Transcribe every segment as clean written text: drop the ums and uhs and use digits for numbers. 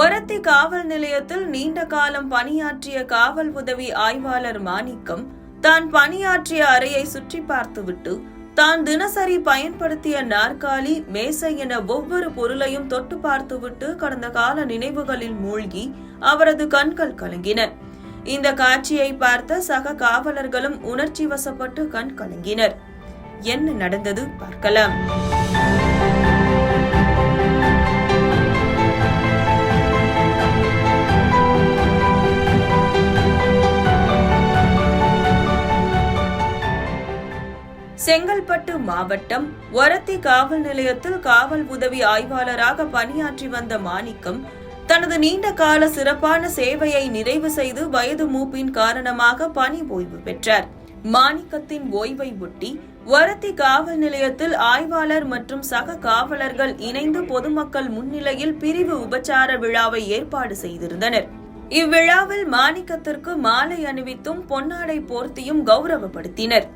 ஒரத்தி காவல் நிலையத்தில் நீண்ட காலம் பணியாற்றிய காவல் உதவி ஆய்வாளர் மாணிக்கம் தான் பணியாற்றிய அறையை சுற்றி பார்த்துவிட்டு தான் தினசரி பயன்படுத்திய நாற்காலி, மேசை என ஒவ்வொரு பொருளையும் தொட்டு பார்த்துவிட்டு கடந்த கால நினைவுகளில் மூழ்கி அவரது கண்கள் கலங்கின. இந்த காட்சியை பார்த்த சக காவலர்களும் உணர்ச்சி வசப்பட்டு கண் கலங்கினர். என்ன நடந்தது பார்க்கலாம். செங்கல்பட்டு மாவட்டம் ஒரத்தி காவல் நிலையத்தில் காவல் உதவி ஆய்வாளராக பணியாற்றி வந்த மாணிக்கம் தனது நீண்ட கால சிறப்பான சேவையை நிறைவு செய்து வயது மூப்பின் காரணமாக பணி ஓய்வு பெற்றார். மாணிக்கத்தின் ஓய்வை ஒட்டி ஒரத்தி காவல் நிலையத்தில் ஆய்வாளர் மற்றும் சக காவலர்கள் இணைந்து பொதுமக்கள் முன்னிலையில் பிரிவு உபச்சார விழாவை ஏற்பாடு செய்திருந்தனர். இவ்விழாவில் மாணிக்கத்திற்கு மாலை அணிவித்தும் பொன்னாடை போர்த்தியும் கௌரவப்படுத்தினர்.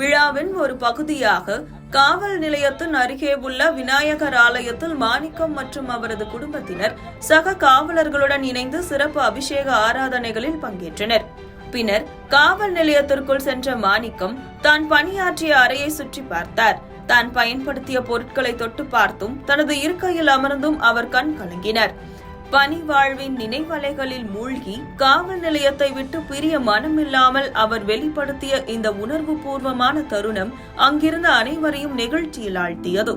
விழாவின் ஒரு பகுதியாக காவல் நிலையத்தின் அருகே உள்ள விநாயகர் ஆலயத்தில் மாணிக்கம் மற்றும் அவரது குடும்பத்தினர் சக காவலர்களுடன் இணைந்து சிறப்பு அபிஷேக ஆராதனைகளில் பங்கேற்றனர். பின்னர் காவல் நிலையத்திற்குள் சென்ற மாணிக்கம் தான் பணியாற்றிய அறையை சுற்றி பார்த்தார். தான் பயன்படுத்திய பொருட்களை தொட்டு பார்த்தும் தனது இருக்கையில் அமர்ந்தும் அவர் கண் கலங்கினார். பணி வாழ்வின் நினைவலைகளில் மூழ்கி காவல் நிலையத்தை விட்டு பிரிய மனமில்லாமல் அவர் வெளிப்படுத்திய இந்த உணர்வு பூர்வமான தருணம் அங்கிருந்த அனைவரையும் நெகிழ்ச்சியில் ஆழ்த்தியது.